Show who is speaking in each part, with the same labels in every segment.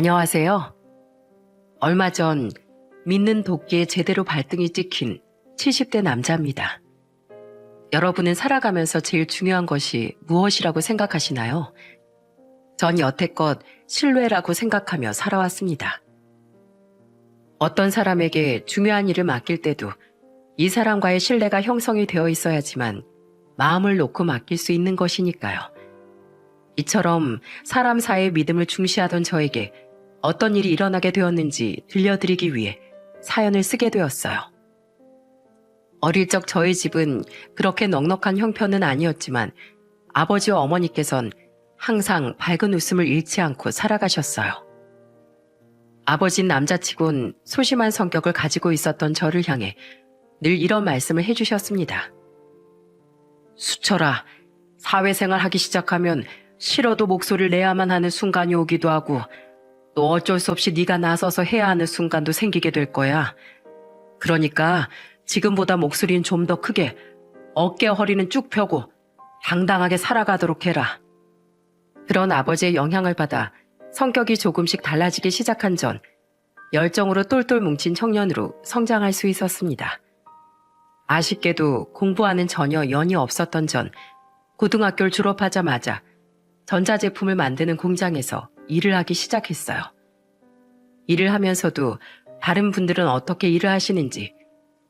Speaker 1: 안녕하세요. 얼마 전 믿는 도끼에 제대로 발등이 찍힌 70대 남자입니다. 여러분은 살아가면서 제일 중요한 것이 무엇이라고 생각하시나요? 전 여태껏 신뢰라고 생각하며 살아왔습니다. 어떤 사람에게 중요한 일을 맡길 때도 이 사람과의 신뢰가 형성이 되어 있어야지만 마음을 놓고 맡길 수 있는 것이니까요. 이처럼 사람 사이의 믿음을 중시하던 저에게 어떤 일이 일어나게 되었는지 들려드리기 위해 사연을 쓰게 되었어요. 어릴 적 저희 집은 그렇게 넉넉한 형편은 아니었지만 아버지와 어머니께선 항상 밝은 웃음을 잃지 않고 살아가셨어요. 아버진 남자치곤 소심한 성격을 가지고 있었던 저를 향해 늘 이런 말씀을 해주셨습니다. 수철아, 사회생활 하기 시작하면 싫어도 목소리를 내야만 하는 순간이 오기도 하고 또 어쩔 수 없이 네가 나서서 해야 하는 순간도 생기게 될 거야. 그러니까 지금보다 목소리는 좀 더 크게 어깨와 허리는 쭉 펴고 당당하게 살아가도록 해라. 그런 아버지의 영향을 받아 성격이 조금씩 달라지기 시작한 전 열정으로 똘똘 뭉친 청년으로 성장할 수 있었습니다. 아쉽게도 공부와는 전혀 연이 없었던 전 고등학교를 졸업하자마자 전자제품을 만드는 공장에서 일을 하기 시작했어요. 일을 하면서도 다른 분들은 어떻게 일을 하시는지,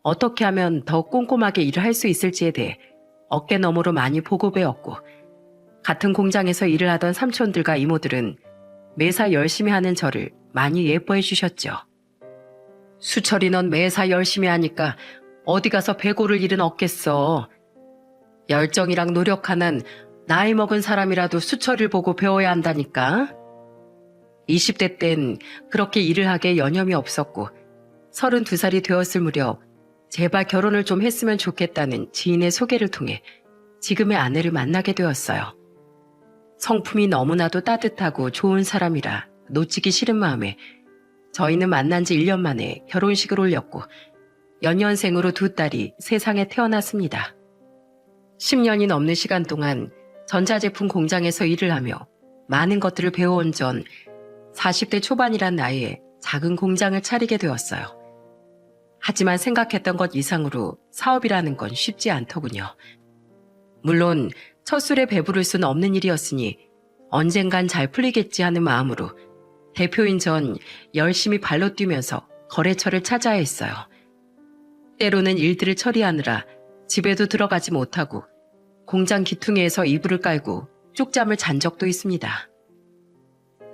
Speaker 1: 어떻게 하면 더 꼼꼼하게 일을 할 수 있을지에 대해 어깨너머로 많이 보고 배웠고, 같은 공장에서 일을 하던 삼촌들과 이모들은 매사 열심히 하는 저를 많이 예뻐해 주셨죠. 수철이 넌 매사 열심히 하니까 어디 가서 배고를 일은 없겠어. 열정이랑 노력 하나는 나이 먹은 사람이라도 수철을 보고 배워야 한다니까. 20대 땐 그렇게 일을 하기에 여념이 없었고 32살이 되었을 무렵 제발 결혼을 좀 했으면 좋겠다는 지인의 소개를 통해 지금의 아내를 만나게 되었어요. 성품이 너무나도 따뜻하고 좋은 사람이라 놓치기 싫은 마음에 저희는 만난 지 1년 만에 결혼식을 올렸고 연년생으로 2딸이 세상에 태어났습니다. 10년이 넘는 시간 동안 전자제품 공장에서 일을 하며 많은 것들을 배워온 전 40대 초반이란 나이에 작은 공장을 차리게 되었어요. 하지만 생각했던 것 이상으로 사업이라는 건 쉽지 않더군요. 물론 첫 술에 배부를 수는 없는 일이었으니 언젠간 잘 풀리겠지 하는 마음으로 대표인 전 열심히 발로 뛰면서 거래처를 찾아야 했어요. 때로는 일들을 처리하느라 집에도 들어가지 못하고 공장 기퉁이에서 이불을 깔고 쪽잠을 잔 적도 있습니다.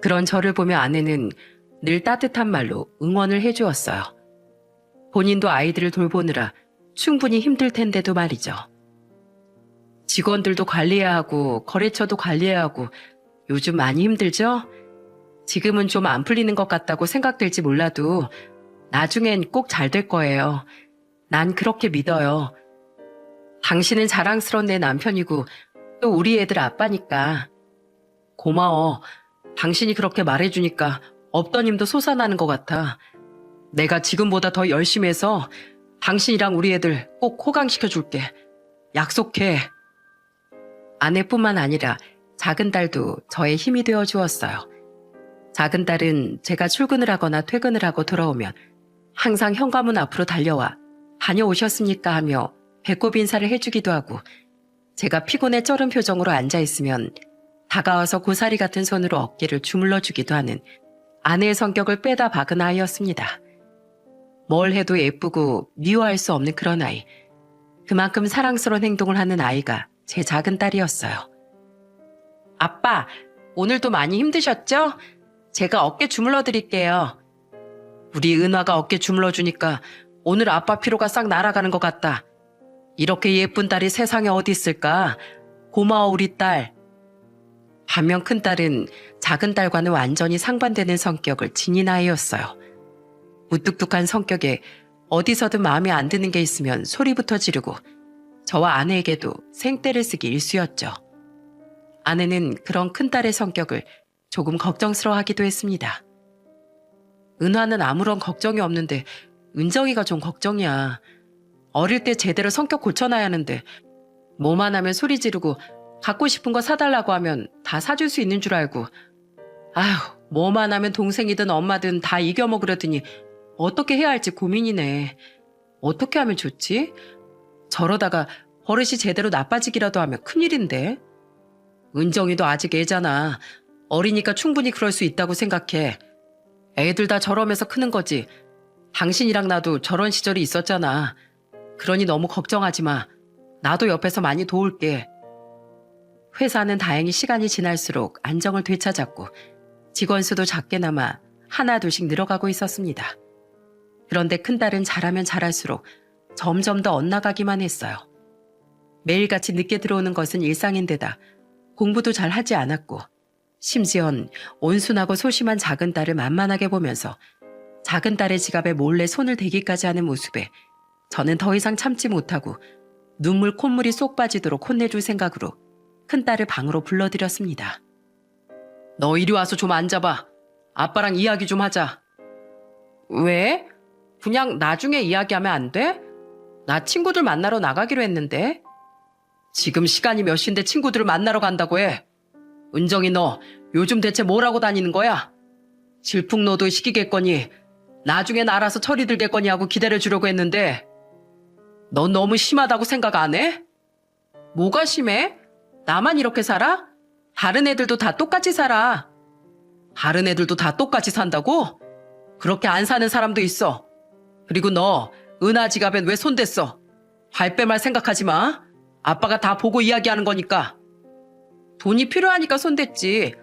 Speaker 1: 그런 저를 보며 아내는 늘 따뜻한 말로 응원을 해주었어요. 본인도 아이들을 돌보느라 충분히 힘들 텐데도 말이죠. 직원들도 관리해야 하고 거래처도 관리해야 하고 요즘 많이 힘들죠? 지금은 좀 안 풀리는 것 같다고 생각될지 몰라도 나중엔 꼭 잘 될 거예요. 난 그렇게 믿어요. 당신은 자랑스러운 내 남편이고 또 우리 애들 아빠니까. 고마워. 당신이 그렇게 말해주니까 없던 힘도 솟아나는 것 같아. 내가 지금보다 더 열심히 해서 당신이랑 우리 애들 꼭 호강시켜줄게. 약속해. 아내뿐만 아니라 작은 딸도 저의 힘이 되어 주었어요. 작은 딸은 제가 출근을 하거나 퇴근을 하고 돌아오면 항상 현관문 앞으로 달려와 다녀오셨습니까 하며 배꼽 인사를 해주기도 하고 제가 피곤에 쩔은 표정으로 앉아있으면 다가와서 고사리 같은 손으로 어깨를 주물러주기도 하는 아내의 성격을 빼다 박은 아이였습니다. 뭘 해도 예쁘고 미워할 수 없는 그런 아이. 그만큼 사랑스러운 행동을 하는 아이가 제 작은 딸이었어요. 아빠, 오늘도 많이 힘드셨죠? 제가 어깨 주물러 드릴게요. 우리 은화가 어깨 주물러 주니까 오늘 아빠 피로가 싹 날아가는 것 같다. 이렇게 예쁜 딸이 세상에 어디 있을까? 고마워 우리 딸. 반면 큰딸은 작은 딸과는 완전히 상반되는 성격을 지닌 아이였어요. 무뚝뚝한 성격에 어디서든 마음에 안 드는 게 있으면 소리부터 지르고 저와 아내에게도 생떼를 쓰기 일쑤였죠. 아내는 그런 큰딸의 성격을 조금 걱정스러워하기도 했습니다. 은화는 아무런 걱정이 없는데 은정이가 좀 걱정이야. 어릴 때 제대로 성격 고쳐놔야 하는데 뭐만 하면 소리 지르고 갖고 싶은 거 사달라고 하면 다 사줄 수 있는 줄 알고 아휴 뭐만 하면 동생이든 엄마든 다 이겨먹으려더니 어떻게 해야 할지 고민이네. 어떻게 하면 좋지? 저러다가 버릇이 제대로 나빠지기라도 하면 큰일인데. 은정이도 아직 애잖아. 어리니까 충분히 그럴 수 있다고 생각해. 애들 다 저러면서 크는 거지. 당신이랑 나도 저런 시절이 있었잖아. 그러니 너무 걱정하지 마. 나도 옆에서 많이 도울게. 회사는 다행히 시간이 지날수록 안정을 되찾았고 직원 수도 작게나마 하나 둘씩 늘어가고 있었습니다. 그런데 큰딸은 잘하면 잘할수록 점점 더 엇나가기만 했어요. 매일같이 늦게 들어오는 것은 일상인데다 공부도 잘 하지 않았고 심지언 온순하고 소심한 작은 딸을 만만하게 보면서 작은 딸의 지갑에 몰래 손을 대기까지 하는 모습에 저는 더 이상 참지 못하고 눈물 콧물이 쏙 빠지도록 혼내줄 생각으로 큰딸을 방으로 불러들였습니다. 너 이리 와서 좀 앉아봐. 아빠랑 이야기 좀 하자. 왜? 그냥 나중에 이야기하면 안 돼? 나 친구들 만나러 나가기로 했는데. 지금 시간이 몇 시인데 친구들을 만나러 간다고 해. 은정이 너 요즘 대체 뭘 하고 다니는 거야? 질풍노도 시키겠거니 나중엔 알아서 철이 들겠거니 하고 기다려주려고 했는데 넌 너무 심하다고 생각 안 해? 뭐가 심해? 나만 이렇게 살아? 다른 애들도 다 똑같이 살아. 다른 애들도 다 똑같이 산다고? 그렇게 안 사는 사람도 있어. 그리고 너 은하 지갑엔 왜 손댔어? 발뺌할 생각하지 마. 아빠가 다 보고 이야기하는 거니까. 돈이 필요하니까 손댔지.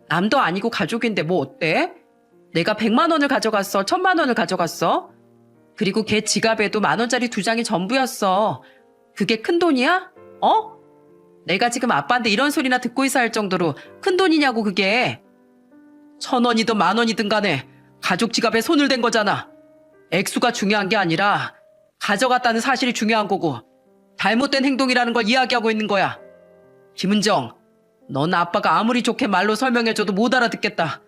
Speaker 1: 남도 아니고 가족인데 뭐 어때? 내가 100만 원을 가져갔어? 1000만 원을 가져갔어? 그리고 걔 지갑에도 10,000원짜리 2장이 전부였어. 그게 큰 돈이야? 어? 내가 지금 아빠한테 이런 소리나 듣고 있어야 할 정도로 큰 돈이냐고 그게. 1,000원이든 10,000원이든 간에 가족 지갑에 손을 댄 거잖아. 액수가 중요한 게 아니라 가져갔다는 사실이 중요한 거고 잘못된 행동이라는 걸 이야기하고 있는 거야. 김은정, 넌 아빠가 아무리 좋게 말로 설명해줘도 못 알아듣겠다.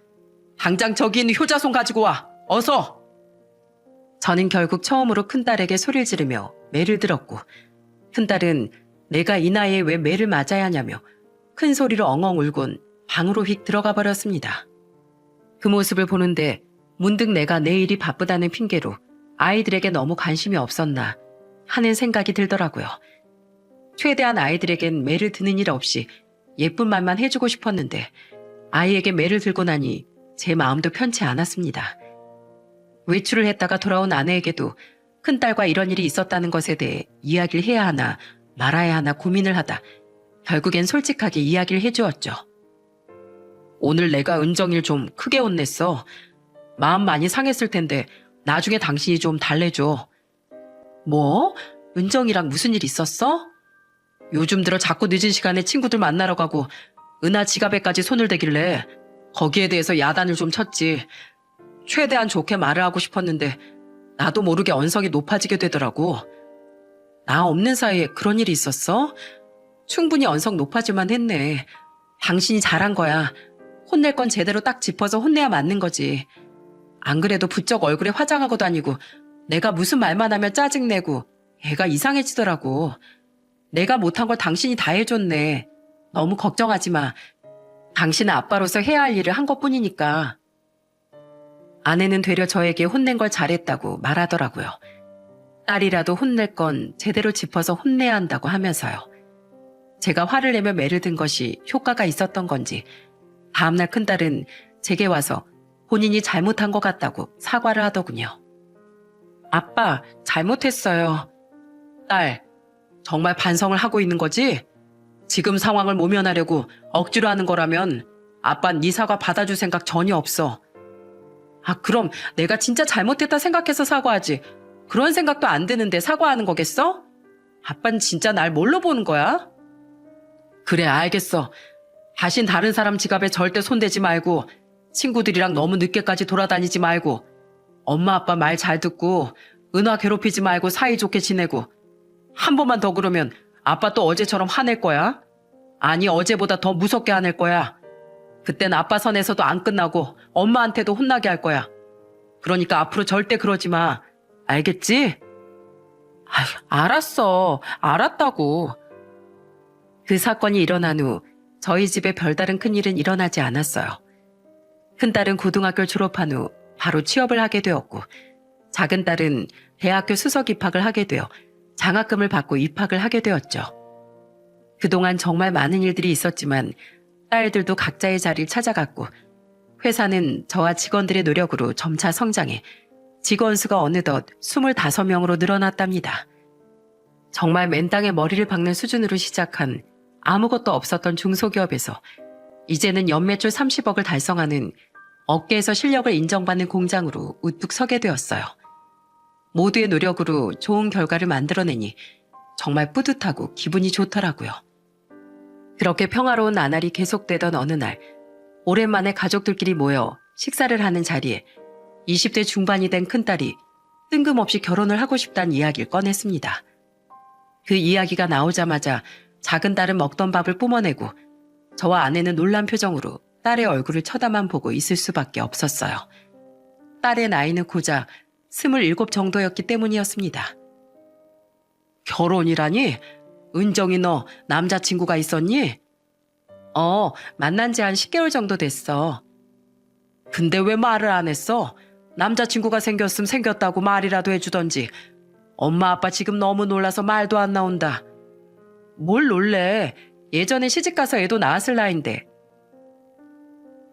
Speaker 1: 당장 저기 있는 효자손 가지고 와. 어서. 저는 결국 처음으로 큰딸에게 소리를 지르며 매를 들었고 큰딸은 내가 이 나이에 왜 매를 맞아야 하냐며 큰 소리로 엉엉 울곤 방으로 휙 들어가 버렸습니다. 그 모습을 보는데 문득 내가 내일이 바쁘다는 핑계로 아이들에게 너무 관심이 없었나 하는 생각이 들더라고요. 최대한 아이들에겐 매를 드는 일 없이 예쁜 말만 해주고 싶었는데 아이에게 매를 들고 나니 제 마음도 편치 않았습니다. 외출을 했다가 돌아온 아내에게도 큰딸과 이런 일이 있었다는 것에 대해 이야기를 해야 하나 말아야 하나 고민을 하다 결국엔 솔직하게 이야기를 해주었죠. 오늘 내가 은정이를 좀 크게 혼냈어. 마음 많이 상했을 텐데 나중에 당신이 좀 달래줘. 뭐? 은정이랑 무슨 일 있었어? 요즘 들어 자꾸 늦은 시간에 친구들 만나러 가고 은하 지갑에까지 손을 대길래 거기에 대해서 야단을 좀 쳤지. 최대한 좋게 말을 하고 싶었는데 나도 모르게 언성이 높아지게 되더라고. 나 없는 사이에 그런 일이 있었어? 충분히 언성 높아질만 했네. 당신이 잘한 거야. 혼낼 건 제대로 딱 짚어서 혼내야 맞는 거지. 안 그래도 부쩍 얼굴에 화장하고 다니고 내가 무슨 말만 하면 짜증내고 애가 이상해지더라고. 내가 못한 걸 당신이 다 해줬네. 너무 걱정하지 마. 당신은 아빠로서 해야 할 일을 한 것뿐이니까. 아내는 되려 저에게 혼낸 걸 잘했다고 말하더라고요. 딸이라도 혼낼 건 제대로 짚어서 혼내야 한다고 하면서요. 제가 화를 내며 매를 든 것이 효과가 있었던 건지 다음날 큰딸은 제게 와서 본인이 잘못한 것 같다고 사과를 하더군요. 아빠, 잘못했어요. 딸, 정말 반성을 하고 있는 거지? 지금 상황을 모면하려고 억지로 하는 거라면 아빠는 네 사과 받아줄 생각 전혀 없어. 아, 그럼 내가 진짜 잘못했다 생각해서 사과하지. 그런 생각도 안 드는데 사과하는 거겠어? 아빠는 진짜 날 뭘로 보는 거야? 그래, 알겠어. 다신 다른 사람 지갑에 절대 손대지 말고 친구들이랑 너무 늦게까지 돌아다니지 말고 엄마 아빠 말 잘 듣고 은하 괴롭히지 말고 사이좋게 지내고 한 번만 더 그러면 아빠 또 어제처럼 화낼 거야. 아니, 어제보다 더 무섭게 화낼 거야. 그땐 아빠 선에서도 안 끝나고 엄마한테도 혼나게 할 거야. 그러니까 앞으로 절대 그러지 마. 알겠지? 아휴, 알았어. 알았다고. 그 사건이 일어난 후 저희 집에 별다른 큰일은 일어나지 않았어요. 큰딸은 고등학교를 졸업한 후 바로 취업을 하게 되었고 작은 딸은 대학교 수석 입학을 하게 되어 장학금을 받고 입학을 하게 되었죠. 그동안 정말 많은 일들이 있었지만 딸들도 각자의 자리를 찾아갔고 회사는 저와 직원들의 노력으로 점차 성장해 직원 수가 어느덧 25명으로 늘어났답니다. 정말 맨땅에 머리를 박는 수준으로 시작한 아무것도 없었던 중소기업에서 이제는 연매출 30억을 달성하는 업계에서 실력을 인정받는 공장으로 우뚝 서게 되었어요. 모두의 노력으로 좋은 결과를 만들어내니 정말 뿌듯하고 기분이 좋더라고요. 그렇게 평화로운 나날이 계속되던 어느 날 오랜만에 가족들끼리 모여 식사를 하는 자리에 20대 중반이 된 큰딸이 뜬금없이 결혼을 하고 싶다는 이야기를 꺼냈습니다. 그 이야기가 나오자마자 작은 딸은 먹던 밥을 뿜어내고 저와 아내는 놀란 표정으로 딸의 얼굴을 쳐다만 보고 있을 수밖에 없었어요. 딸의 나이는 고작 27 정도였기 때문이었습니다. 결혼이라니? 은정이 너 남자친구가 있었니? 만난 지 한 10개월 정도 됐어. 근데 왜 말을 안 했어? 남자친구가 생겼으면 생겼다고 말이라도 해주던지. 엄마 아빠 지금 너무 놀라서 말도 안 나온다. 뭘 놀래? 예전에 시집가서 애도 낳았을 나이인데.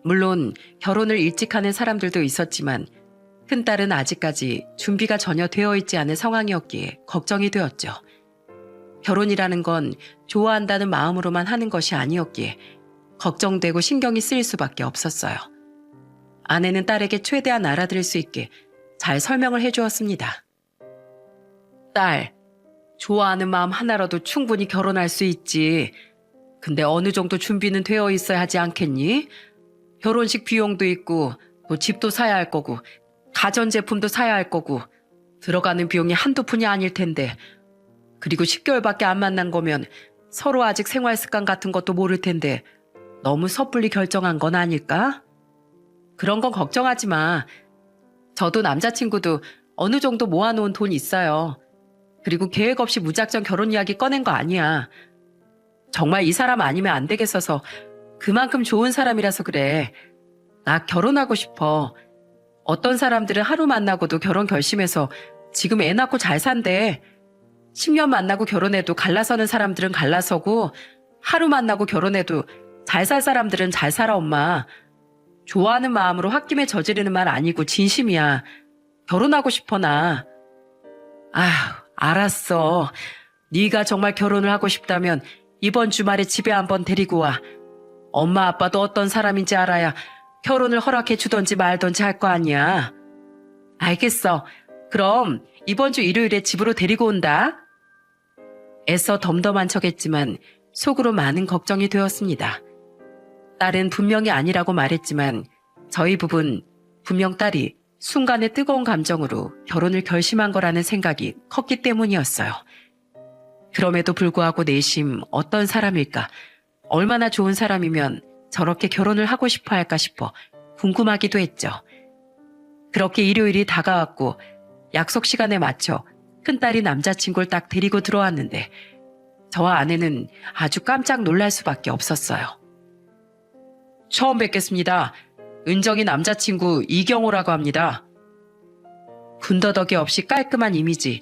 Speaker 1: 물론 결혼을 일찍 하는 사람들도 있었지만 큰딸은 아직까지 준비가 전혀 되어 있지 않은 상황이었기에 걱정이 되었죠. 결혼이라는 건 좋아한다는 마음으로만 하는 것이 아니었기에 걱정되고 신경이 쓰일 수밖에 없었어요. 아내는 딸에게 최대한 알아들을 수 있게 잘 설명을 해주었습니다. 딸, 좋아하는 마음 하나라도 충분히 결혼할 수 있지. 근데 어느 정도 준비는 되어 있어야 하지 않겠니? 결혼식 비용도 있고 또 집도 사야 할 거고 가전제품도 사야 할 거고 들어가는 비용이 한두 푼이 아닐 텐데 그리고 10개월밖에 안 만난 거면 서로 아직 생활 습관 같은 것도 모를 텐데 너무 섣불리 결정한 건 아닐까? 그런 건 걱정하지 마. 저도 남자친구도 어느 정도 모아놓은 돈 있어요. 그리고 계획 없이 무작정 결혼 이야기 꺼낸 거 아니야. 정말 이 사람 아니면 안 되겠어서 그만큼 좋은 사람이라서 그래. 나 결혼하고 싶어. 어떤 사람들은 하루 만나고도 결혼 결심해서 지금 애 낳고 잘 산대. 10년 만나고 결혼해도 갈라서는 사람들은 갈라서고 하루 만나고 결혼해도 잘 살 사람들은 잘 살아 엄마. 좋아하는 마음으로 홧김에 저지르는 말 아니고 진심이야. 결혼하고 싶어 나. 아휴 알았어. 네가 정말 결혼을 하고 싶다면 이번 주말에 집에 한번 데리고 와. 엄마 아빠도 어떤 사람인지 알아야 결혼을 허락해 주던지 말던지 할 거 아니야. 알겠어. 그럼 이번 주 일요일에 집으로 데리고 온다. 애써 덤덤한 척했지만 속으로 많은 걱정이 되었습니다. 딸은 분명히 아니라고 말했지만 저희 부부는 분명 딸이 순간의 뜨거운 감정으로 결혼을 결심한 거라는 생각이 컸기 때문이었어요. 그럼에도 불구하고 내심 어떤 사람일까, 얼마나 좋은 사람이면 저렇게 결혼을 하고 싶어 할까 싶어 궁금하기도 했죠. 그렇게 일요일이 다가왔고 약속 시간에 맞춰 큰딸이 남자친구를 딱 데리고 들어왔는데 저와 아내는 아주 깜짝 놀랄 수밖에 없었어요. 처음 뵙겠습니다. 은정이 남자친구 이경호라고 합니다. 군더더기 없이 깔끔한 이미지,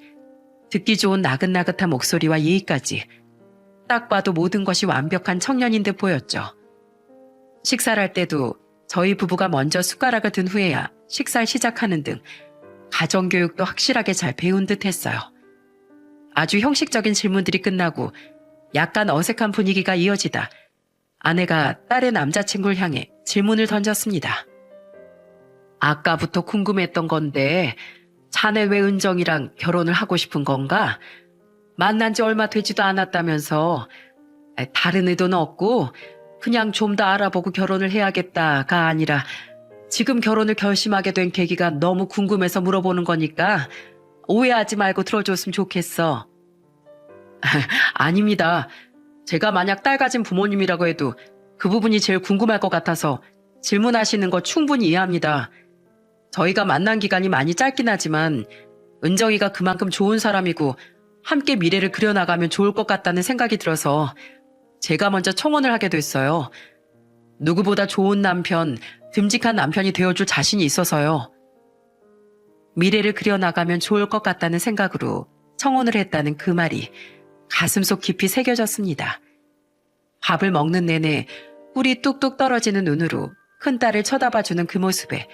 Speaker 1: 듣기 좋은 나긋나긋한 목소리와 예의까지 딱 봐도 모든 것이 완벽한 청년인 듯 보였죠. 식사를 할 때도 저희 부부가 먼저 숟가락을 든 후에야 식사를 시작하는 등 가정교육도 확실하게 잘 배운 듯 했어요. 아주 형식적인 질문들이 끝나고 약간 어색한 분위기가 이어지다 아내가 딸의 남자친구를 향해 질문을 던졌습니다. 아까부터 궁금했던 건데 자네 왜 은정이랑 결혼을 하고 싶은 건가? 만난 지 얼마 되지도 않았다면서. 다른 의도는 없고 그냥 좀 더 알아보고 결혼을 해야겠다가 아니라 지금 결혼을 결심하게 된 계기가 너무 궁금해서 물어보는 거니까 오해하지 말고 들어줬으면 좋겠어. 아닙니다. 제가 만약 딸 가진 부모님이라고 해도 그 부분이 제일 궁금할 것 같아서 질문하시는 거 충분히 이해합니다. 저희가 만난 기간이 많이 짧긴 하지만 은정이가 그만큼 좋은 사람이고 함께 미래를 그려나가면 좋을 것 같다는 생각이 들어서 제가 먼저 청혼을 하게 됐어요. 누구보다 좋은 남편, 듬직한 남편이 되어줄 자신이 있어서요. 미래를 그려나가면 좋을 것 같다는 생각으로 청혼을 했다는 그 말이 가슴속 깊이 새겨졌습니다. 밥을 먹는 내내 꿀이 뚝뚝 떨어지는 눈으로 큰딸을 쳐다봐주는 그 모습에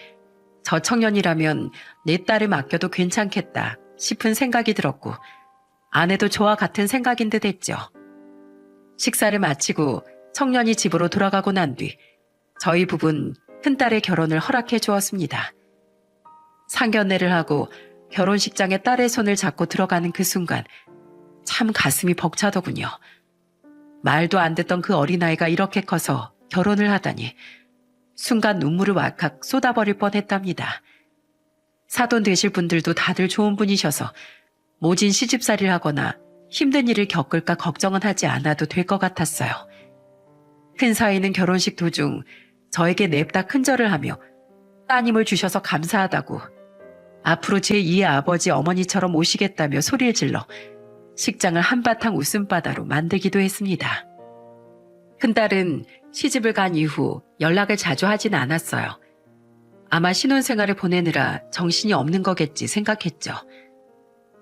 Speaker 1: 저 청년이라면 내 딸을 맡겨도 괜찮겠다 싶은 생각이 들었고 아내도 저와 같은 생각인 듯 했죠. 식사를 마치고 청년이 집으로 돌아가고 난 뒤 저희 부부는 큰딸의 결혼을 허락해 주었습니다. 상견례를 하고 결혼식장에 딸의 손을 잡고 들어가는 그 순간 참 가슴이 벅차더군요. 말도 안 듣던 그 어린아이가 이렇게 커서 결혼을 하다니 순간 눈물을 왈칵 쏟아버릴 뻔했답니다. 사돈 되실 분들도 다들 좋은 분이셔서 모진 시집살이를 하거나 힘든 일을 겪을까 걱정은 하지 않아도 될 것 같았어요. 큰 사위는 결혼식 도중 저에게 냅다 큰절을 하며 따님을 주셔서 감사하다고 앞으로 제2의 아버지 어머니처럼 오시겠다며 소리를 질러 식장을 한바탕 웃음바다로 만들기도 했습니다. 큰딸은 시집을 간 이후 연락을 자주 하진 않았어요. 아마 신혼생활을 보내느라 정신이 없는 거겠지 생각했죠.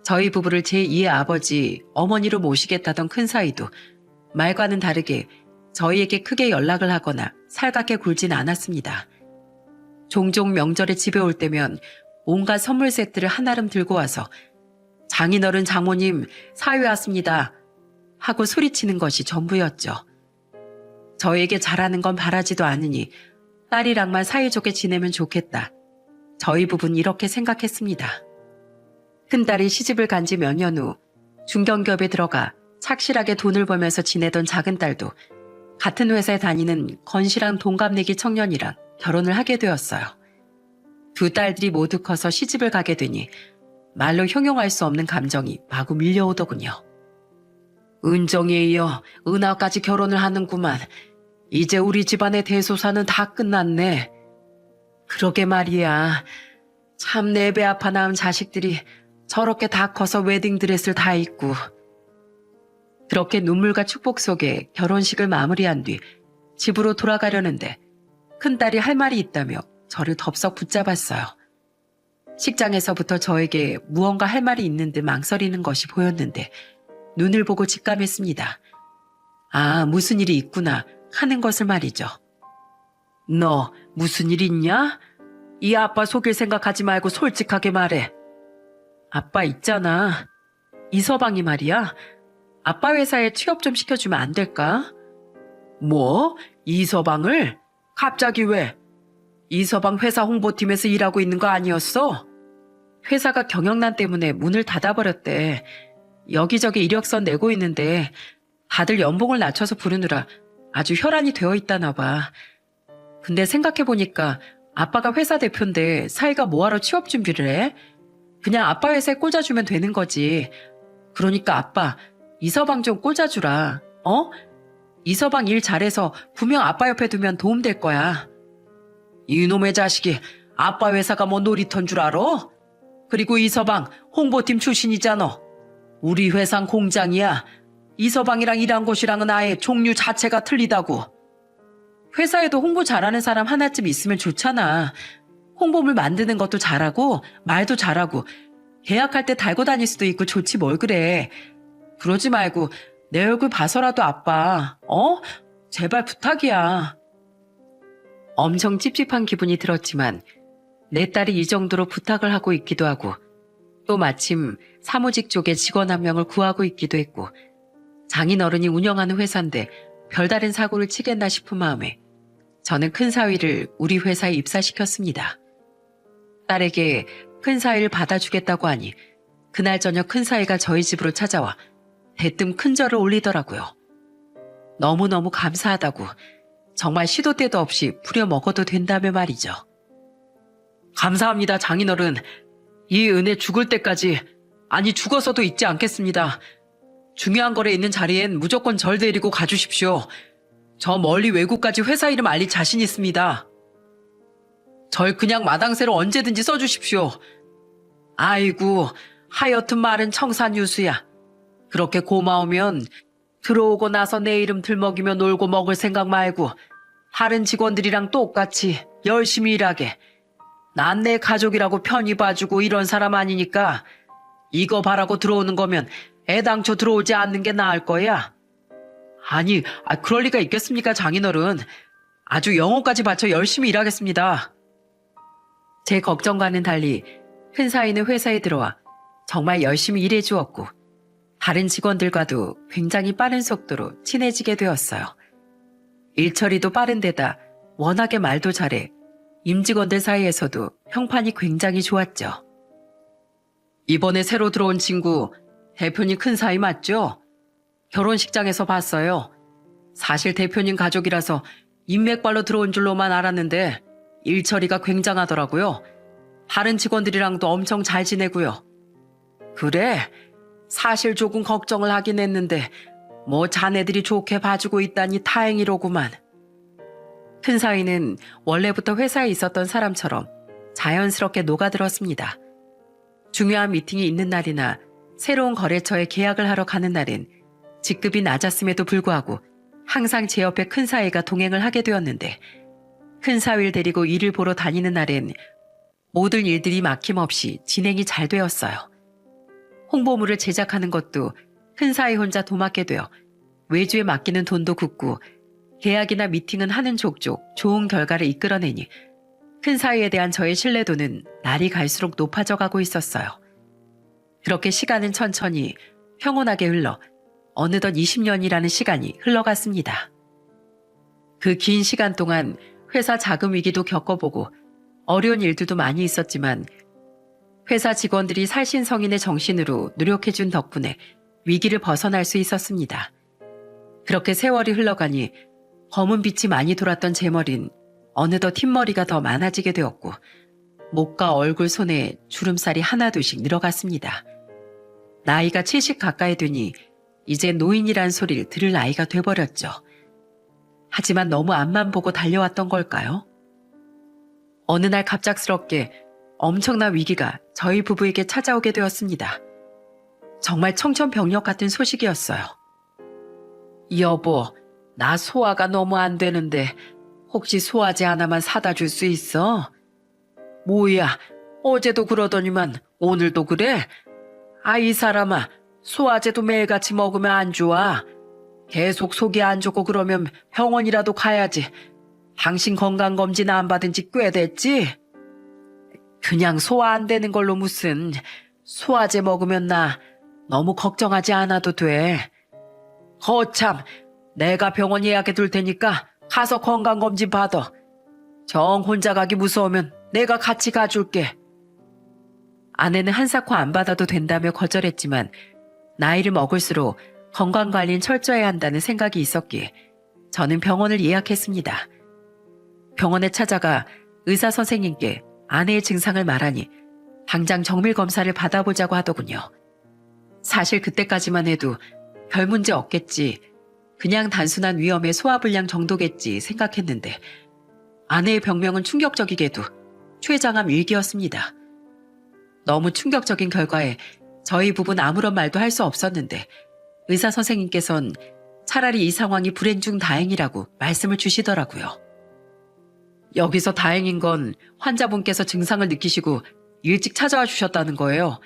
Speaker 1: 저희 부부를 제2의 아버지, 어머니로 모시겠다던 큰사위도 말과는 다르게 저희에게 크게 연락을 하거나 살갑게 굴진 않았습니다. 종종 명절에 집에 올 때면 온갖 선물 세트를 한아름 들고 와서 장인어른 장모님 사위 왔습니다 하고 소리치는 것이 전부였죠. 저에게 잘하는 건 바라지도 않으니 딸이랑만 사이좋게 지내면 좋겠다. 저희 부부는 이렇게 생각했습니다. 큰딸이 시집을 간 지 몇 년 후 중견기업에 들어가 착실하게 돈을 벌면서 지내던 작은딸도 같은 회사에 다니는 건실한 동갑내기 청년이랑 결혼을 하게 되었어요. 두 딸들이 모두 커서 시집을 가게 되니 말로 형용할 수 없는 감정이 마구 밀려오더군요. 은정이에 이어 은하까지 결혼을 하는구만. 이제 우리 집안의 대소사는 다 끝났네. 그러게 말이야. 참 내 배 아파 낳은 자식들이 저렇게 다 커서 웨딩드레스를 다 입고. 그렇게 눈물과 축복 속에 결혼식을 마무리한 뒤 집으로 돌아가려는데 큰딸이 할 말이 있다며 저를 덥석 붙잡았어요. 식장에서부터 저에게 무언가 할 말이 있는 듯 망설이는 것이 보였는데 눈을 보고 직감했습니다. 아, 무슨 일이 있구나 하는 것을 말이죠. 너 무슨 일 있냐? 이 아빠 속일 생각하지 말고 솔직하게 말해. 아빠 있잖아. 이서방이 말이야. 아빠 회사에 취업 좀 시켜주면 안 될까? 뭐? 이서방을? 갑자기 왜? 이서방 회사 홍보팀에서 일하고 있는 거 아니었어? 회사가 경영난 때문에 문을 닫아버렸대. 여기저기 이력서 내고 있는데 다들 연봉을 낮춰서 부르느라 아주 혈안이 되어 있다나 봐. 근데 생각해보니까 아빠가 회사 대표인데 사이가 뭐하러 취업 준비를 해? 그냥 아빠 회사에 꽂아주면 되는 거지. 그러니까 아빠, 이서방 좀 꽂아주라. 어? 이서방 일 잘해서 분명 아빠 옆에 두면 도움될 거야. 이놈의 자식이 아빠 회사가 뭐 놀이터인 줄 알아? 그리고 이서방 홍보팀 출신이잖아. 우리 회사는 공장이야. 이서방이랑 일한 곳이랑은 아예 종류 자체가 틀리다고. 회사에도 홍보 잘하는 사람 하나쯤 있으면 좋잖아. 홍보물 만드는 것도 잘하고 말도 잘하고 계약할 때 달고 다닐 수도 있고 좋지 뭘 그래. 그러지 말고 내 얼굴 봐서라도 아빠, 제발 부탁이야. 엄청 찝찝한 기분이 들었지만 내 딸이 이 정도로 부탁을 하고 있기도 하고 또 마침 사무직 쪽에 직원 한 명을 구하고 있기도 했고 장인어른이 운영하는 회사인데 별다른 사고를 치겠나 싶은 마음에 저는 큰 사위를 우리 회사에 입사시켰습니다. 딸에게 큰 사위를 받아주겠다고 하니 그날 저녁 큰 사위가 저희 집으로 찾아와 대뜸 큰절을 올리더라고요. 너무너무 감사하다고 정말 시도 때도 없이 부려먹어도 된다며 말이죠. 감사합니다, 장인어른. 이 은혜 죽을 때까지, 아니 죽어서도 잊지 않겠습니다. 중요한 거래 있는 자리엔 무조건 절 데리고 가주십시오. 저 멀리 외국까지 회사 이름 알릴 자신 있습니다. 절 그냥 마당새로 언제든지 써주십시오. 아이고, 하여튼 말은 청산유수야. 그렇게 고마우면 들어오고 나서 내 이름 들먹이며 놀고 먹을 생각 말고 다른 직원들이랑 똑같이 열심히 일하게. 난 내 가족이라고 편히 봐주고 이런 사람 아니니까 이거 바라고 들어오는 거면 애당초 들어오지 않는 게 나을 거야. 아니, 그럴 리가 있겠습니까, 장인어른. 아주 영혼까지 바쳐 열심히 일하겠습니다. 제 걱정과는 달리 큰 사위는 회사에 들어와 정말 열심히 일해 주었고 다른 직원들과도 굉장히 빠른 속도로 친해지게 되었어요. 일 처리도 빠른 데다 워낙에 말도 잘해 임직원들 사이에서도 평판이 굉장히 좋았죠. 이번에 새로 들어온 친구 대표님 큰 사위 맞죠? 결혼식장에서 봤어요. 사실 대표님 가족이라서 인맥발로 들어온 줄로만 알았는데 일 처리가 굉장하더라고요. 다른 직원들이랑도 엄청 잘 지내고요. 그래, 사실 조금 걱정을 하긴 했는데 뭐 자네들이 좋게 봐주고 있다니 다행이로구만. 큰 사위는 원래부터 회사에 있었던 사람처럼 자연스럽게 녹아들었습니다. 중요한 미팅이 있는 날이나 새로운 거래처에 계약을 하러 가는 날엔 직급이 낮았음에도 불구하고 항상 제 옆에 큰 사위가 동행을 하게 되었는데 큰 사위를 데리고 일을 보러 다니는 날엔 모든 일들이 막힘없이 진행이 잘 되었어요. 홍보물을 제작하는 것도 큰 사위 혼자 도맡게 되어 외주에 맡기는 돈도 굳고 계약이나 미팅은 하는 족족 좋은 결과를 이끌어내니 큰 사위에 대한 저의 신뢰도는 날이 갈수록 높아져 가고 있었어요. 그렇게 시간은 천천히 평온하게 흘러 어느덧 20년이라는 시간이 흘러갔습니다. 그 긴 시간 동안 회사 자금 위기도 겪어보고 어려운 일들도 많이 있었지만 회사 직원들이 살신성인의 정신으로 노력해준 덕분에 위기를 벗어날 수 있었습니다. 그렇게 세월이 흘러가니 검은 빛이 많이 돌았던 제 머린 어느덧 흰머리가 더 많아지게 되었고 목과 얼굴 손에 주름살이 하나둘씩 늘어갔습니다. 나이가 70 가까이 되니 이제 노인이란 소리를 들을 나이가 돼버렸죠. 하지만 너무 앞만 보고 달려왔던 걸까요? 어느 날 갑작스럽게 엄청난 위기가 저희 부부에게 찾아오게 되었습니다. 정말 청천벽력 같은 소식이었어요. 여보, 나 소화가 너무 안 되는데 혹시 소화제 하나만 사다 줄 수 있어? 뭐야, 어제도 그러더니만 오늘도 그래? 이 사람아, 소화제도 매일같이 먹으면 안 좋아. 계속 속이 안 좋고 그러면 병원이라도 가야지. 당신 건강검진 안 받은 지 꽤 됐지? 그냥 소화 안 되는 걸로 무슨. 소화제 먹으면 나 너무 걱정하지 않아도 돼. 거참, 내가 병원 예약해 둘 테니까 가서 건강검진 받아. 정 혼자 가기 무서우면 내가 같이 가줄게. 아내는 한사코 안 받아도 된다며 거절했지만 나이를 먹을수록 건강관리는 철저해야 한다는 생각이 있었기에 저는 병원을 예약했습니다. 병원에 찾아가 의사 선생님께 아내의 증상을 말하니 당장 정밀검사를 받아보자고 하더군요. 사실 그때까지만 해도 별 문제 없겠지, 그냥 단순한 위염의 소화불량 정도겠지 생각했는데 아내의 병명은 충격적이게도 췌장암 1기였습니다. 너무 충격적인 결과에 저희 부부는 아무런 말도 할 수 없었는데 의사 선생님께서는 차라리 이 상황이 불행 중 다행이라고 말씀을 주시더라고요. 여기서 다행인 건 환자분께서 증상을 느끼시고 일찍 찾아와 주셨다는 거예요.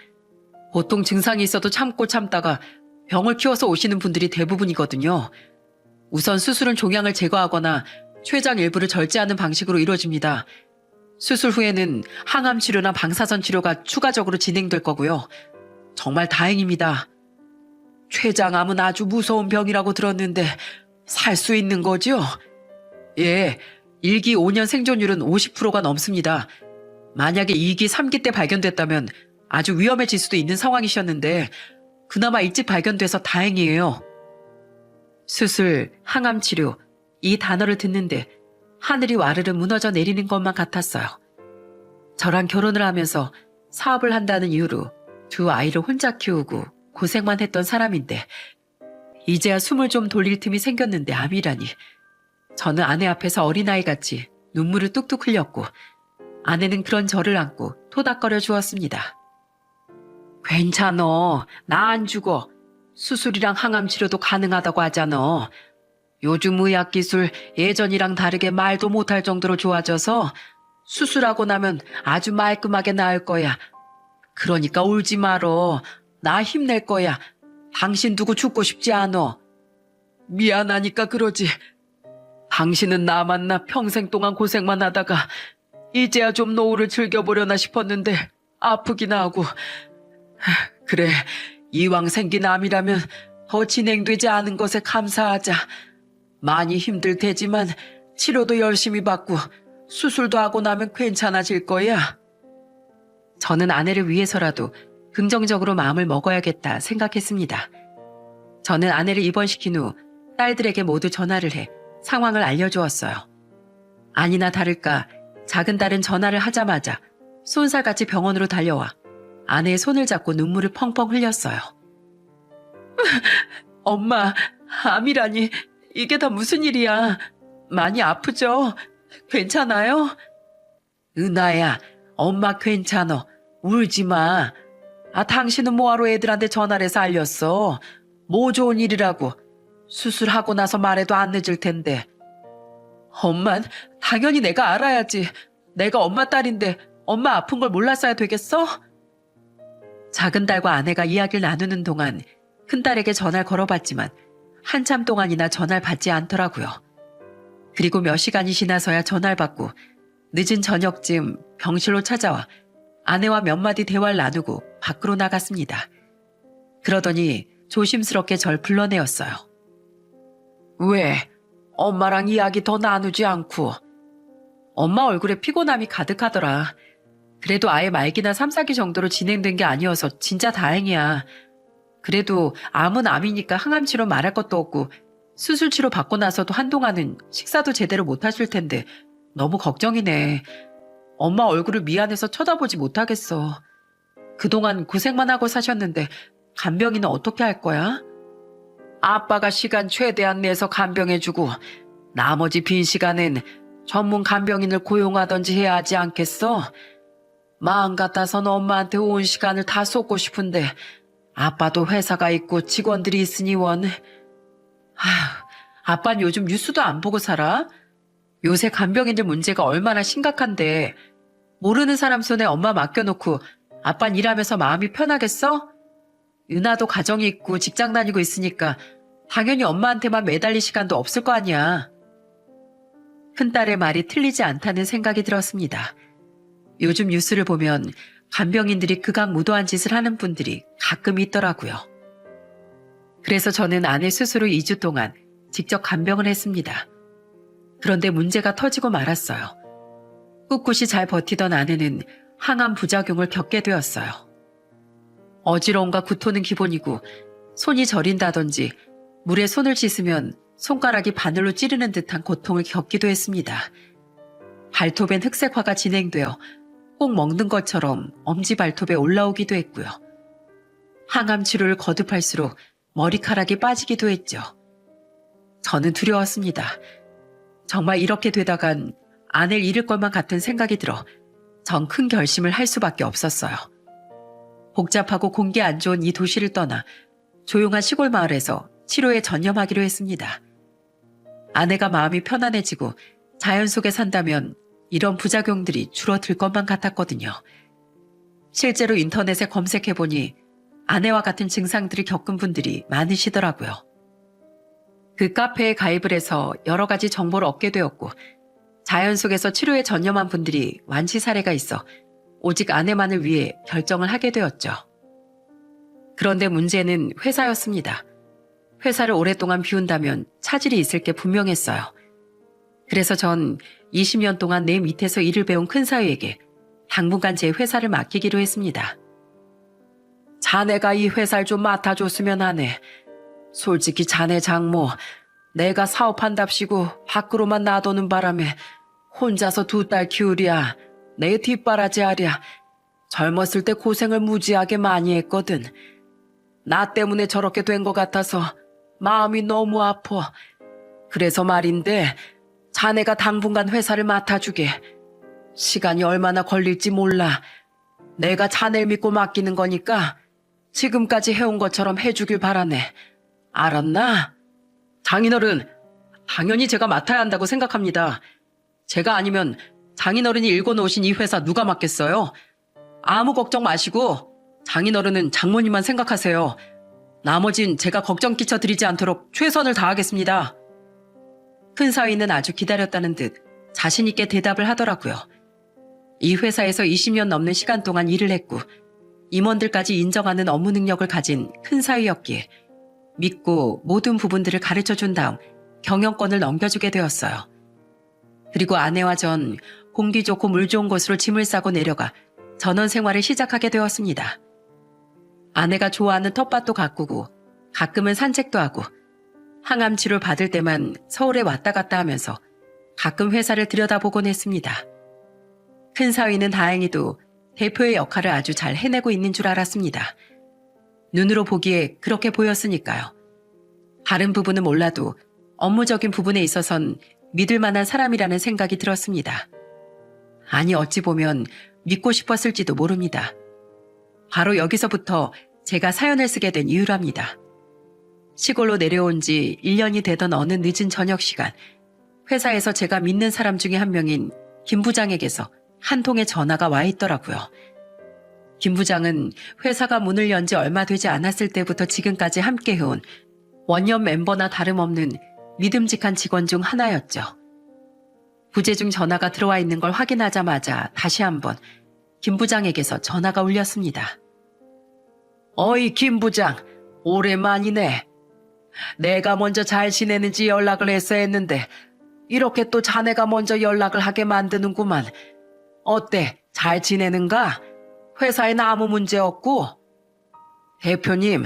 Speaker 1: 보통 증상이 있어도 참고 참다가 병을 키워서 오시는 분들이 대부분이거든요. 우선 수술은 종양을 제거하거나 췌장 일부를 절제하는 방식으로 이루어집니다. 수술 후에는 항암 치료나 방사선 치료가 추가적으로 진행될 거고요. 정말 다행입니다. 췌장암은 아주 무서운 병이라고 들었는데 살 수 있는 거죠? 예, 1기 5년 생존율은 50%가 넘습니다. 만약에 2기, 3기 때 발견됐다면 아주 위험해질 수도 있는 상황이셨는데 그나마 일찍 발견돼서 다행이에요. 수술, 항암 치료, 이 단어를 듣는데 하늘이 와르르 무너져 내리는 것만 같았어요. 저랑 결혼을 하면서 사업을 한다는 이유로 두 아이를 혼자 키우고 고생만 했던 사람인데 이제야 숨을 좀 돌릴 틈이 생겼는데 암이라니. 저는 아내 앞에서 어린아이같이 눈물을 뚝뚝 흘렸고 아내는 그런 저를 안고 토닥거려 주었습니다. 괜찮어. 나 안 죽어. 수술이랑 항암 치료도 가능하다고 하잖아. 요즘 의학기술 예전이랑 다르게 말도 못할 정도로 좋아져서 수술하고 나면 아주 말끔하게 나을 거야. 그러니까 울지 말어. 나 힘낼 거야. 당신 두고 죽고 싶지 않어. 미안하니까 그러지. 당신은 나 만나 평생 동안 고생만 하다가 이제야 좀 노후를 즐겨보려나 싶었는데 아프긴 하고. 그래, 이왕 생긴 암이라면 더 진행되지 않은 것에 감사하자. 많이 힘들 테지만 치료도 열심히 받고 수술도 하고 나면 괜찮아질 거야. 저는 아내를 위해서라도 긍정적으로 마음을 먹어야겠다 생각했습니다. 저는 아내를 입원시킨 후 딸들에게 모두 전화를 해 상황을 알려주었어요. 아니나 다를까 작은 딸은 전화를 하자마자 쏜살같이 병원으로 달려와 아내의 손을 잡고 눈물을 펑펑 흘렸어요. 엄마, 암이라니 이게 다 무슨 일이야. 많이 아프죠? 괜찮아요? 은하야, 엄마 괜찮어. 울지 마. 당신은 뭐하러 애들한테 전화를 해서 알렸어? 뭐 좋은 일이라고. 수술하고 나서 말해도 안 늦을 텐데. 엄만, 당연히 내가 알아야지. 내가 엄마 딸인데 엄마 아픈 걸 몰랐어야 되겠어? 작은 딸과 아내가 이야기를 나누는 동안 큰딸에게 전화를 걸어봤지만 한참 동안이나 전화를 받지 않더라고요. 그리고 몇 시간이 지나서야 전화를 받고 늦은 저녁쯤 병실로 찾아와 아내와 몇 마디 대화를 나누고 밖으로 나갔습니다. 그러더니 조심스럽게 절 불러내었어요. 왜? 엄마랑 이야기 더 나누지 않고. 엄마 얼굴에 피곤함이 가득하더라. 그래도 아예 말기나 3, 4기 정도로 진행된 게 아니어서 진짜 다행이야. 그래도 암은 암이니까 항암치료 말할 것도 없고 수술치료 받고 나서도 한동안은 식사도 제대로 못 하실 텐데 너무 걱정이네. 엄마 얼굴을 미안해서 쳐다보지 못하겠어. 그동안 고생만 하고 사셨는데 간병인은 어떻게 할 거야? 아빠가 시간 최대한 내서 간병해주고 나머지 빈 시간엔 전문 간병인을 고용하던지 해야 하지 않겠어? 마음 같아선 엄마한테 온 시간을 다 쏟고 싶은데 아빠도 회사가 있고 직원들이 있으니 원. 아빠는 요즘 뉴스도 안 보고 살아? 요새 간병인들 문제가 얼마나 심각한데 모르는 사람 손에 엄마 맡겨놓고 아빠는 일하면서 마음이 편하겠어? 은하도 가정이 있고 직장 다니고 있으니까 당연히 엄마한테만 매달릴 시간도 없을 거 아니야. 큰딸의 말이 틀리지 않다는 생각이 들었습니다. 요즘 뉴스를 보면 간병인들이 극악무도한 짓을 하는 분들이 가끔 있더라고요. 그래서 저는 아내 수술 후 2주 동안 직접 간병을 했습니다. 그런데 문제가 터지고 말았어요. 꿋꿋이 잘 버티던 아내는 항암 부작용을 겪게 되었어요. 어지러움과 구토는 기본이고 손이 저린다든지 물에 손을 씻으면 손가락이 바늘로 찌르는 듯한 고통을 겪기도 했습니다. 발톱엔 흑색화가 진행되어 꼭 먹는 것처럼 엄지발톱에 올라오기도 했고요. 항암 치료를 거듭할수록 머리카락이 빠지기도 했죠. 저는 두려웠습니다. 정말 이렇게 되다간 아내를 잃을 것만 같은 생각이 들어 전 큰 결심을 할 수밖에 없었어요. 복잡하고 공기 안 좋은 이 도시를 떠나 조용한 시골 마을에서 치료에 전념하기로 했습니다. 아내가 마음이 편안해지고 자연 속에 산다면 이런 부작용들이 줄어들 것만 같았거든요. 실제로 인터넷에 검색해보니 아내와 같은 증상들을 겪은 분들이 많으시더라고요. 그 카페에 가입을 해서 여러 가지 정보를 얻게 되었고 자연 속에서 치료에 전념한 분들이 완치 사례가 있어 오직 아내만을 위해 결정을 하게 되었죠. 그런데 문제는 회사였습니다. 회사를 오랫동안 비운다면 차질이 있을 게 분명했어요. 그래서 전 20년 동안 내 밑에서 일을 배운 큰 사위에게 당분간 제 회사를 맡기기로 했습니다. 자네가 이 회사를 좀 맡아줬으면 하네. 솔직히 자네 장모, 내가 사업한답시고 밖으로만 놔두는 바람에 혼자서 2딸 키우랴, 내 뒷바라지 하랴. 젊었을 때 고생을 무지하게 많이 했거든. 나 때문에 저렇게 된 것 같아서 마음이 너무 아파. 그래서 말인데 자네가 당분간 회사를 맡아주게. 시간이 얼마나 걸릴지 몰라. 내가 자네를 믿고 맡기는 거니까 지금까지 해온 것처럼 해주길 바라네. 알았나? 장인어른, 당연히 제가 맡아야 한다고 생각합니다. 제가 아니면 장인어른이 읽어놓으신 이 회사 누가 맡겠어요? 아무 걱정 마시고 장인어른은 장모님만 생각하세요. 나머진 제가 걱정 끼쳐드리지 않도록 최선을 다하겠습니다. 큰 사위는 아주 기다렸다는 듯 자신 있게 대답을 하더라고요. 이 회사에서 20년 넘는 시간 동안 일을 했고 임원들까지 인정하는 업무 능력을 가진 큰 사위였기에 믿고 모든 부분들을 가르쳐준 다음 경영권을 넘겨주게 되었어요. 그리고 아내와 전 공기 좋고 물 좋은 곳으로 짐을 싸고 내려가 전원 생활을 시작하게 되었습니다. 아내가 좋아하는 텃밭도 가꾸고 가끔은 산책도 하고 항암 치료 받을 때만 서울에 왔다 갔다 하면서 가끔 회사를 들여다보곤 했습니다. 큰 사위는 다행히도 대표의 역할을 아주 잘 해내고 있는 줄 알았습니다. 눈으로 보기에 그렇게 보였으니까요. 다른 부분은 몰라도 업무적인 부분에 있어선 믿을 만한 사람이라는 생각이 들었습니다. 아니 어찌 보면 믿고 싶었을지도 모릅니다. 바로 여기서부터 제가 사연을 쓰게 된 이유랍니다. 시골로 내려온 지 1년이 되던 어느 늦은 저녁 시간, 회사에서 제가 믿는 사람 중에 한 명인 김 부장에게서 한 통의 전화가 와 있더라고요. 김 부장은 회사가 문을 연 지 얼마 되지 않았을 때부터 지금까지 함께 해온 원년 멤버나 다름없는 믿음직한 직원 중 하나였죠. 부재 중 전화가 들어와 있는 걸 확인하자마자 다시 한번 김 부장에게서 전화가 울렸습니다. 어이 김 부장, 오랜만이네. 내가 먼저 잘 지내는지 연락을 했어야 했는데 이렇게 또 자네가 먼저 연락을 하게 만드는구만. 어때? 잘 지내는가? 회사엔 아무 문제 없고? 대표님,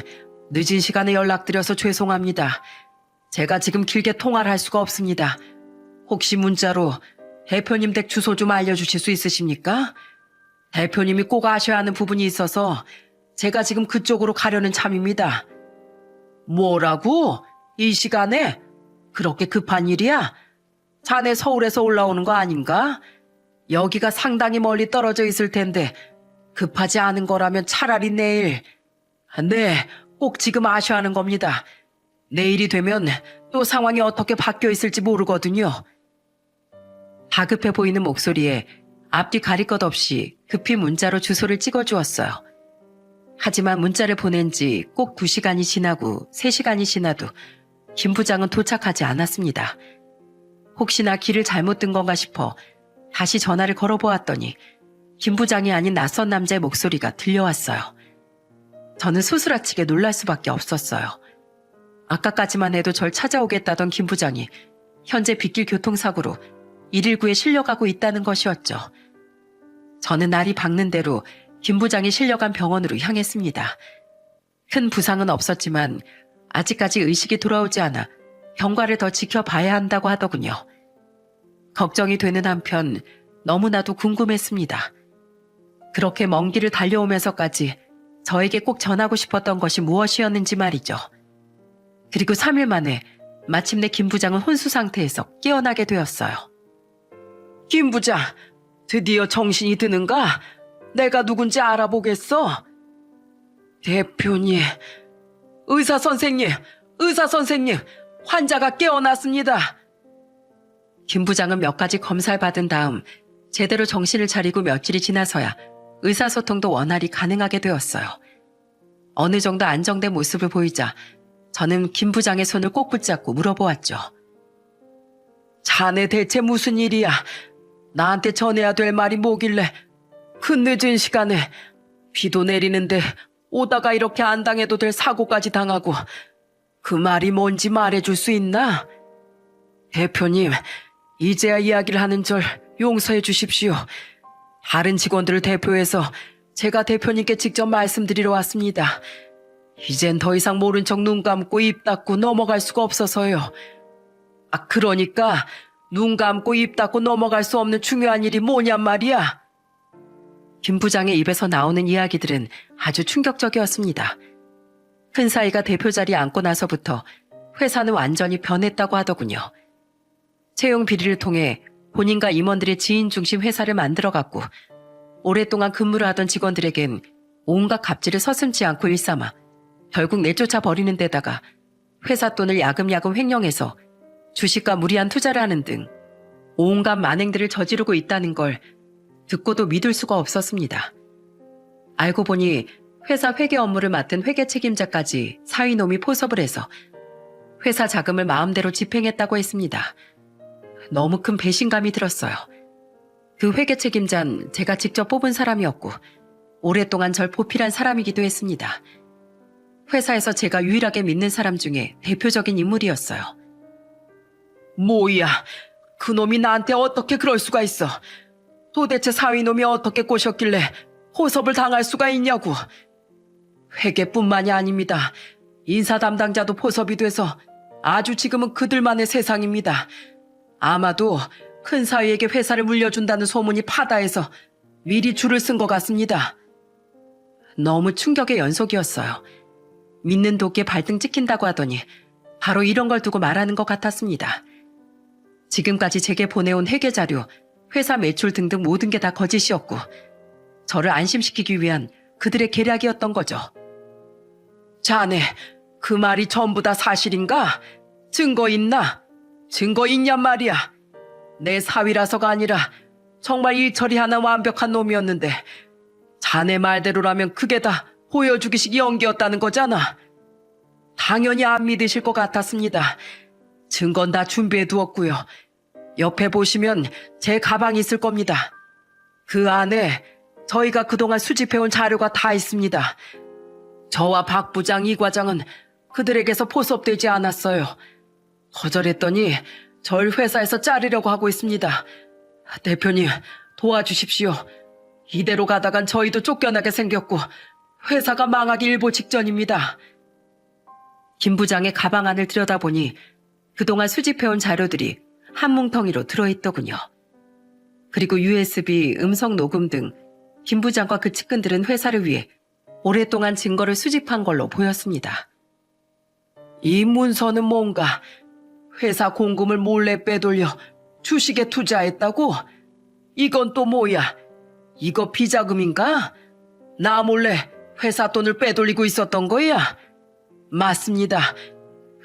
Speaker 1: 늦은 시간에 연락드려서 죄송합니다. 제가 지금 길게 통화를 할 수가 없습니다. 혹시 문자로 대표님 댁 주소 좀 알려주실 수 있으십니까? 대표님이 꼭 아셔야 하는 부분이 있어서 제가 지금 그쪽으로 가려는 참입니다. 뭐라고? 이 시간에? 그렇게 급한 일이야? 자네 서울에서 올라오는 거 아닌가? 여기가 상당히 멀리 떨어져 있을 텐데 급하지 않은 거라면 차라리 내일. 네, 꼭 지금 아셔야 하는 겁니다. 내일이 되면 또 상황이 어떻게 바뀌어 있을지 모르거든요. 다급해 보이는 목소리에 앞뒤 가릴 것 없이 급히 문자로 주소를 찍어주었어요. 하지만 문자를 보낸 지 꼭 2시간이 지나고 3시간이 지나도 김 부장은 도착하지 않았습니다. 혹시나 길을 잘못 든 건가 싶어 다시 전화를 걸어보았더니 김 부장이 아닌 낯선 남자의 목소리가 들려왔어요. 저는 소스라치게 놀랄 수밖에 없었어요. 아까까지만 해도 절 찾아오겠다던 김 부장이 현재 빗길 교통사고로 119에 실려가고 있다는 것이었죠. 저는 날이 밝는 대로 김 부장이 실려간 병원으로 향했습니다. 큰 부상은 없었지만 아직까지 의식이 돌아오지 않아 경과를 더 지켜봐야 한다고 하더군요. 걱정이 되는 한편 너무나도 궁금했습니다. 그렇게 먼 길을 달려오면서까지 저에게 꼭 전하고 싶었던 것이 무엇이었는지 말이죠. 그리고 3일 만에 마침내 김 부장은 혼수 상태에서 깨어나게 되었어요. 김 부장, 드디어 정신이 드는가? 내가 누군지 알아보겠어? 대표님, 의사 선생님, 환자가 깨어났습니다. 김 부장은 몇 가지 검사를 받은 다음 제대로 정신을 차리고 며칠이 지나서야 의사소통도 원활히 가능하게 되었어요. 어느 정도 안정된 모습을 보이자 저는 김 부장의 손을 꼭 붙잡고 물어보았죠. 자네 대체 무슨 일이야? 나한테 전해야 될 말이 뭐길래 그 늦은 시간에 비도 내리는데 오다가 이렇게 안 당해도 될 사고까지 당하고 그 말이 뭔지 말해줄 수 있나? 대표님, 이제야 이야기를 하는 절 용서해 주십시오. 다른 직원들을 대표해서 제가 대표님께 직접 말씀드리러 왔습니다. 이젠 더 이상 모른 척 눈 감고 입 닫고 넘어갈 수가 없어서요. 그러니까 눈 감고 입 닫고 넘어갈 수 없는 중요한 일이 뭐냔 말이야. 김 부장의 입에서 나오는 이야기들은 아주 충격적이었습니다. 큰 사이가 대표 자리에 앉고 나서부터 회사는 완전히 변했다고 하더군요. 채용 비리를 통해 본인과 임원들의 지인 중심 회사를 만들어갔고 오랫동안 근무를 하던 직원들에겐 온갖 갑질을 서슴지 않고 일삼아 결국 내쫓아 버리는 데다가 회사 돈을 야금야금 횡령해서 주식과 무리한 투자를 하는 등 온갖 만행들을 저지르고 있다는 걸 듣고도 믿을 수가 없었습니다. 알고 보니 회사 회계 업무를 맡은 회계 책임자까지 사위놈이 포섭을 해서 회사 자금을 마음대로 집행했다고 했습니다. 너무 큰 배신감이 들었어요. 그 회계 책임자는 제가 직접 뽑은 사람이었고 오랫동안 절 보필한 사람이기도 했습니다. 회사에서 제가 유일하게 믿는 사람 중에 대표적인 인물이었어요. 뭐야, 그놈이 나한테 어떻게 그럴 수가 있어. 도대체 사위놈이 어떻게 꼬셨길래 포섭을 당할 수가 있냐고. 회계뿐만이 아닙니다. 인사 담당자도 포섭이 돼서 아주 지금은 그들만의 세상입니다. 아마도 큰 사위에게 회사를 물려준다는 소문이 파다해서 미리 줄을 쓴 것 같습니다. 너무 충격의 연속이었어요. 믿는 도끼에 발등 찍힌다고 하더니 바로 이런 걸 두고 말하는 것 같았습니다. 지금까지 제게 보내온 회계자료, 회사 매출 등등 모든 게 다 거짓이었고 저를 안심시키기 위한 그들의 계략이었던 거죠. 자네, 그 말이 전부 다 사실인가? 증거 있나? 증거 있냔 말이야. 내 사위라서가 아니라 정말 일처리 하나 완벽한 놈이었는데 자네 말대로라면 그게 다 보여주기식 연기였다는 거잖아. 당연히 안 믿으실 것 같았습니다. 증거는 다 준비해 두었고요. 옆에 보시면 제 가방이 있을 겁니다. 그 안에 저희가 그동안 수집해온 자료가 다 있습니다. 저와 박 부장, 이 과장은 그들에게서 포섭되지 않았어요. 거절했더니 절 회사에서 자르려고 하고 있습니다. 대표님, 도와주십시오. 이대로 가다간 저희도 쫓겨나게 생겼고 회사가 망하기 일보 직전입니다. 김 부장의 가방 안을 들여다보니 그동안 수집해온 자료들이 한 뭉텅이로 들어있더군요. 그리고 USB, 음성 녹음 등 김 부장과 그 측근들은 회사를 위해 오랫동안 증거를 수집한 걸로 보였습니다. 이 문서는 뭔가 회사 공금을 몰래 빼돌려 주식에 투자했다고? 이건 또 뭐야? 이거 비자금인가? 나 몰래 회사 돈을 빼돌리고 있었던 거야? 맞습니다.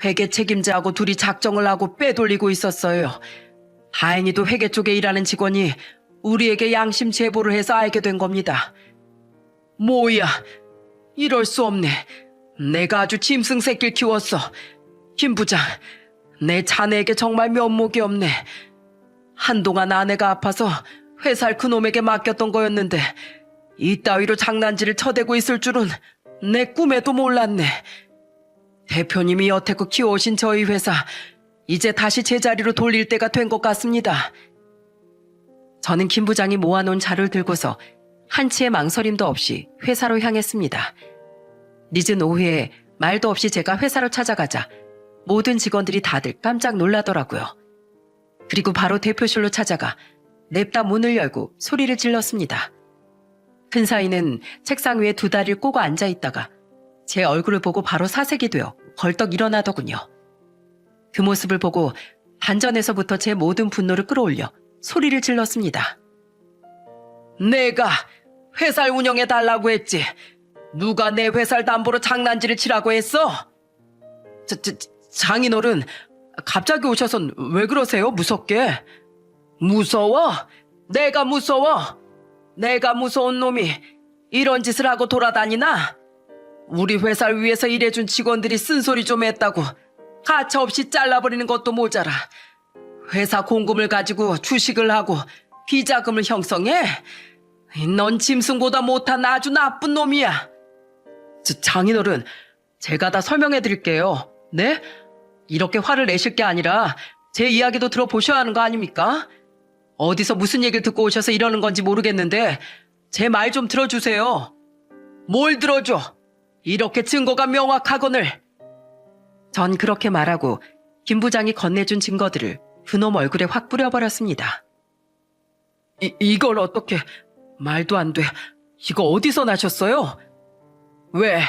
Speaker 1: 회계 책임자하고 둘이 작정을 하고 빼돌리고 있었어요. 다행히도 회계 쪽에 일하는 직원이 우리에게 양심 제보를 해서 알게 된 겁니다. 뭐야, 이럴 수 없네. 내가 아주 짐승 새끼를 키웠어. 김 부장, 내 자네에게 정말 면목이 없네. 한동안 아내가 아파서 회사를 그놈에게 맡겼던 거였는데 이따위로 장난질을 쳐대고 있을 줄은 내 꿈에도 몰랐네. 대표님이 여태껏 키워오신 저희 회사, 이제 다시 제자리로 돌릴 때가 된 것 같습니다. 저는 김 부장이 모아놓은 자료를 들고서 한치의 망설임도 없이 회사로 향했습니다. 늦은 오후에 말도 없이 제가 회사로 찾아가자 모든 직원들이 다들 깜짝 놀라더라고요. 그리고 바로 대표실로 찾아가 냅다 문을 열고 소리를 질렀습니다. 큰 사위는 책상 위에 두 다리를 꼬고 앉아있다가 제 얼굴을 보고 바로 사색이 되어 벌떡 일어나더군요. 그 모습을 보고 단전에서부터 제 모든 분노를 끌어올려 소리를 질렀습니다. 내가 회사를 운영해달라고 했지. 누가 내 회사를 담보로 장난질을 치라고 했어? 장인어른, 갑자기 오셔선 왜 그러세요? 무섭게. 무서워? 내가 무서워? 내가 무서운 놈이 이런 짓을 하고 돌아다니나? 우리 회사를 위해서 일해준 직원들이 쓴소리 좀 했다고 가차없이 잘라버리는 것도 모자라 회사 공금을 가지고 주식을 하고 비자금을 형성해? 넌 짐승보다 못한 아주 나쁜 놈이야. 장인어른, 제가 다 설명해 드릴게요. 네? 이렇게 화를 내실 게 아니라 제 이야기도 들어보셔야 하는 거 아닙니까? 어디서 무슨 얘기를 듣고 오셔서 이러는 건지 모르겠는데 제 말 좀 들어주세요. 뭘 들어줘? 이렇게 증거가 명확하거늘. 전 그렇게 말하고 김 부장이 건네준 증거들을 그놈 얼굴에 확 뿌려버렸습니다. 이걸 어떻게... 말도 안 돼. 이거 어디서 나셨어요? 왜?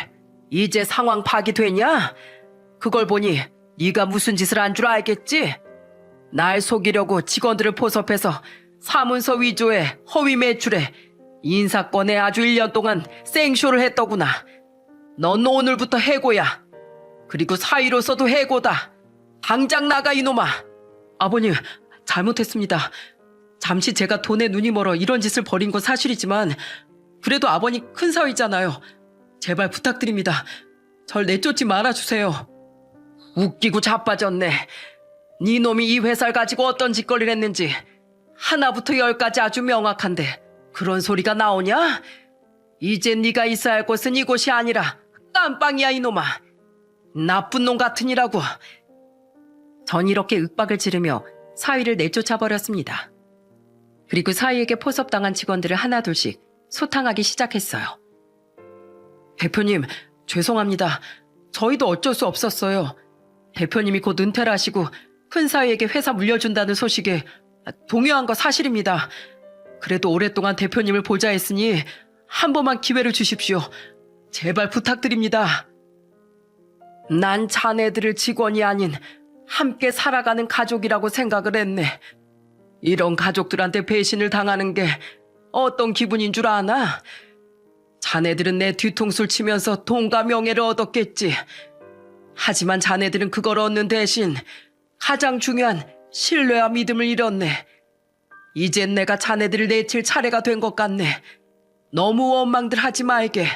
Speaker 1: 이제 상황 파악이 되냐? 그걸 보니 네가 무슨 짓을 한 줄 알겠지? 날 속이려고 직원들을 포섭해서 사문서 위조에 허위 매출에 인사권에 아주 1년 동안 생쇼를 했더구나. 넌 오늘부터 해고야. 그리고 사위로서도 해고다. 당장 나가 이놈아. 아버님, 잘못했습니다. 잠시 제가 돈에 눈이 멀어 이런 짓을 벌인 건 사실이지만 그래도 아버님 큰 사위잖아요. 제발 부탁드립니다. 절 내쫓지 말아주세요. 웃기고 자빠졌네. 네 놈이 이 회사를 가지고 어떤 짓거리를 했는지 하나부터 열까지 아주 명확한데 그런 소리가 나오냐? 이제 네가 있어야 할 곳은 이곳이 아니라 깜빵이야 이놈아. 나쁜 놈 같으니라고. 전 이렇게 윽박을 지르며 사위를 내쫓아버렸습니다. 그리고 사위에게 포섭당한 직원들을 하나둘씩 소탕하기 시작했어요. 대표님, 죄송합니다. 저희도 어쩔 수 없었어요. 대표님이 곧 은퇴를 하시고 큰 사위에게 회사 물려준다는 소식에 동요한 거 사실입니다. 그래도 오랫동안 대표님을 보자 했으니 한 번만 기회를 주십시오. 제발 부탁드립니다. 난 자네들을 직원이 아닌 함께 살아가는 가족이라고 생각을 했네. 이런 가족들한테 배신을 당하는 게 어떤 기분인 줄 아나? 자네들은 내 뒤통수를 치면서 돈과 명예를 얻었겠지. 하지만 자네들은 그걸 얻는 대신 가장 중요한 신뢰와 믿음을 잃었네. 이젠 내가 자네들을 내칠 차례가 된 것 같네. 너무 원망들 하지 말게.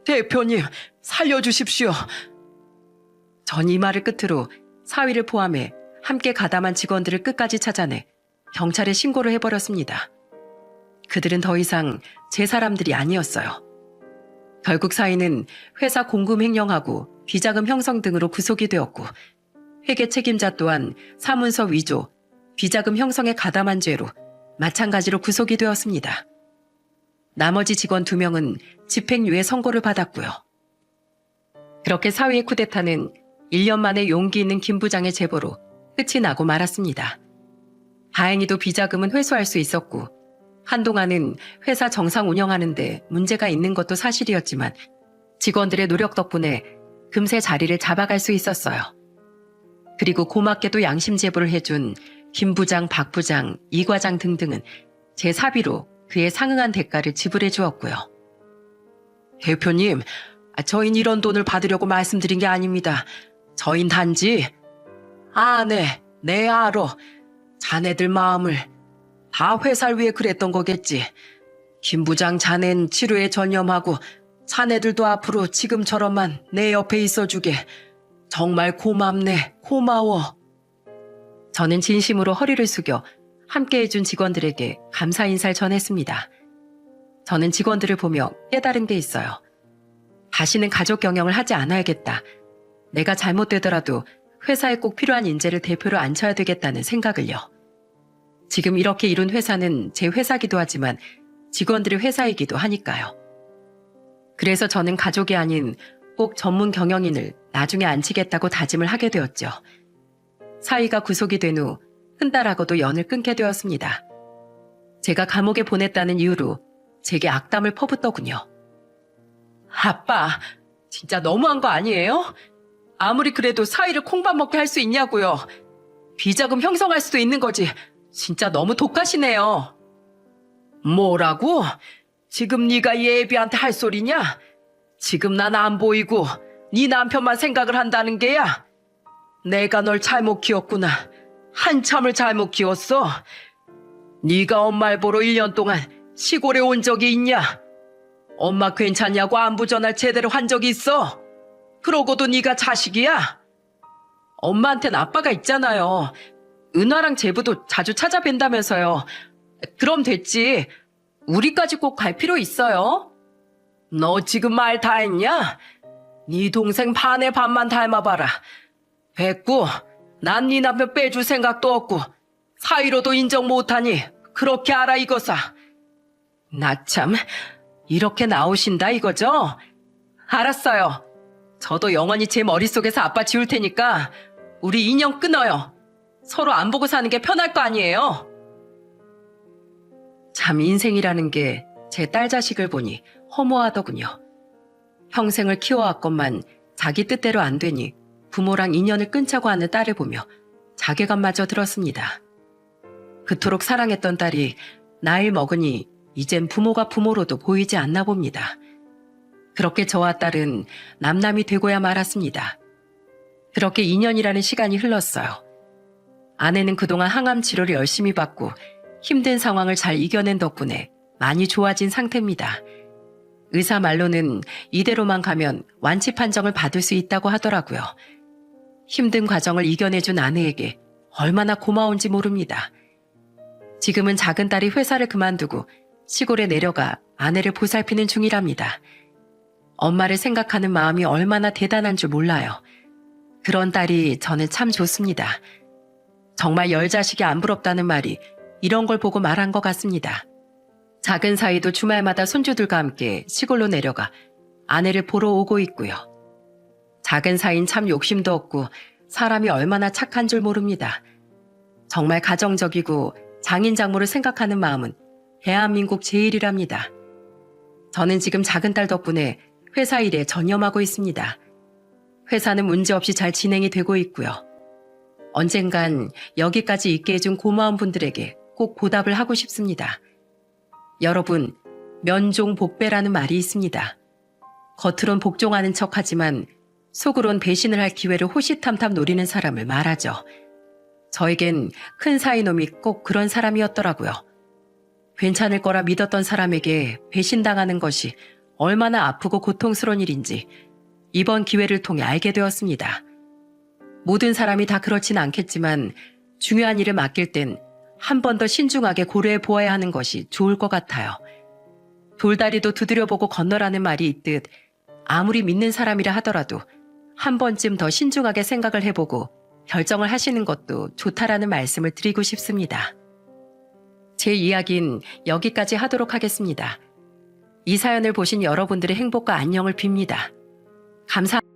Speaker 1: 대표님, 살려주십시오. 전 이 말을 끝으로 사위를 포함해 함께 가담한 직원들을 끝까지 찾아내 경찰에 신고를 해버렸습니다. 그들은 더 이상 제 사람들이 아니었어요. 결국 사위는 회사 공금 횡령하고 비자금 형성 등으로 구속이 되었고 회계 책임자 또한 사문서 위조, 비자금 형성에 가담한 죄로 마찬가지로 구속이 되었습니다. 나머지 직원 2명은 집행유예 선고를 받았고요. 그렇게 사위의 쿠데타는 1년 만에 용기 있는 김 부장의 제보로 끝이 나고 말았습니다. 다행히도 비자금은 회수할 수 있었고 한동안은 회사 정상 운영하는데 문제가 있는 것도 사실이었지만 직원들의 노력 덕분에 금세 자리를 잡아갈 수 있었어요. 그리고 고맙게도 양심 제보를 해준 김 부장, 박 부장, 이 과장 등등은 제 사비로 그에 상응한 대가를 지불해 주었고요. 대표님, 저흰 이런 돈을 받으려고 말씀드린 게 아닙니다. 저흰 단지 네 알어. 자네들 마음을 다 회사를 위해 그랬던 거겠지. 김 부장 자넨 치료에 전념하고 자네들도 앞으로 지금처럼만 내 옆에 있어주게. 정말 고맙네. 고마워. 저는 진심으로 허리를 숙여 함께 해준 직원들에게 감사 인사를 전했습니다. 저는 직원들을 보며 깨달은 게 있어요. 다시는 가족 경영을 하지 않아야겠다. 내가 잘못되더라도 회사에 꼭 필요한 인재를 대표로 앉혀야 되겠다는 생각을요. 지금 이렇게 이룬 회사는 제 회사기도 하지만 직원들의 회사이기도 하니까요. 그래서 저는 가족이 아닌 꼭 전문 경영인을 나중에 앉히겠다고 다짐을 하게 되었죠. 사위가 구속이 된 후 한 달하고도 연을 끊게 되었습니다. 제가 감옥에 보냈다는 이유로 제게 악담을 퍼붓더군요. 아빠, 진짜 너무한 거 아니에요? 아무리 그래도 사위를 콩밥 먹게 할 수 있냐고요. 비자금 형성할 수도 있는 거지. 진짜 너무 독하시네요. 뭐라고? 지금 네가 이 애비한테 할 소리냐? 지금 난 안 보이고 네 남편만 생각을 한다는 게야. 내가 널 잘못 키웠구나. 한참을 잘못 키웠어. 네가 엄마를 보러 1년 동안 시골에 온 적이 있냐? 엄마 괜찮냐고 안부 전화를 제대로 한 적이 있어? 그러고도 네가 자식이야? 엄마한텐 아빠가 있잖아요. 은화랑 제부도 자주 찾아뵌다면서요. 그럼 됐지. 우리까지 꼭 갈 필요 있어요? 너 지금 말 다 했냐? 네 동생 반의 반만 닮아봐라. 됐고, 난 네 남편 빼줄 생각도 없고 사위로도 인정 못하니 그렇게 알아 이거사. 나 참, 이렇게 나오신다 이거죠? 알았어요. 저도 영원히 제 머릿속에서 아빠 지울 테니까 우리 인연 끊어요. 서로 안 보고 사는 게 편할 거 아니에요? 참 인생이라는 게 제 딸 자식을 보니 허무하더군요. 평생을 키워왔건만 자기 뜻대로 안 되니 부모랑 인연을 끊자고 하는 딸을 보며 자괴감마저 들었습니다. 그토록 사랑했던 딸이 나이를 먹으니 이젠 부모가 부모로도 보이지 않나 봅니다. 그렇게 저와 딸은 남남이 되고야 말았습니다. 그렇게 2년이라는 시간이 흘렀어요. 아내는 그동안 항암 치료를 열심히 받고 힘든 상황을 잘 이겨낸 덕분에 많이 좋아진 상태입니다. 의사 말로는 이대로만 가면 완치 판정을 받을 수 있다고 하더라고요. 힘든 과정을 이겨내준 아내에게 얼마나 고마운지 모릅니다. 지금은 작은 딸이 회사를 그만두고 시골에 내려가 아내를 보살피는 중이랍니다. 엄마를 생각하는 마음이 얼마나 대단한 줄 몰라요. 그런 딸이 저는 참 좋습니다. 정말 열 자식이 안 부럽다는 말이 이런 걸 보고 말한 것 같습니다. 작은 사이도 주말마다 손주들과 함께 시골로 내려가 아내를 보러 오고 있고요. 작은 사이는 참 욕심도 없고 사람이 얼마나 착한 줄 모릅니다. 정말 가정적이고 장인 장모를 생각하는 마음은 대한민국 제일이랍니다. 저는 지금 작은 딸 덕분에 회사 일에 전념하고 있습니다. 회사는 문제없이 잘 진행이 되고 있고요. 언젠간 여기까지 있게 해준 고마운 분들에게 꼭 보답을 하고 싶습니다. 여러분, 면종복배라는 말이 있습니다. 겉으론 복종하는 척하지만 속으론 배신을 할 기회를 호시탐탐 노리는 사람을 말하죠. 저에겐 큰 사이놈이 꼭 그런 사람이었더라고요. 괜찮을 거라 믿었던 사람에게 배신당하는 것이 얼마나 아프고 고통스러운 일인지 이번 기회를 통해 알게 되었습니다. 모든 사람이 다 그렇진 않겠지만 중요한 일을 맡길 땐 한 번 더 신중하게 고려해 보아야 하는 것이 좋을 것 같아요. 돌다리도 두드려보고 건너라는 말이 있듯 아무리 믿는 사람이라 하더라도 한 번쯤 더 신중하게 생각을 해보고 결정을 하시는 것도 좋다라는 말씀을 드리고 싶습니다. 제 이야기는 여기까지 하도록 하겠습니다. 이 사연을 보신 여러분들의 행복과 안녕을 빕니다. 감사합니다.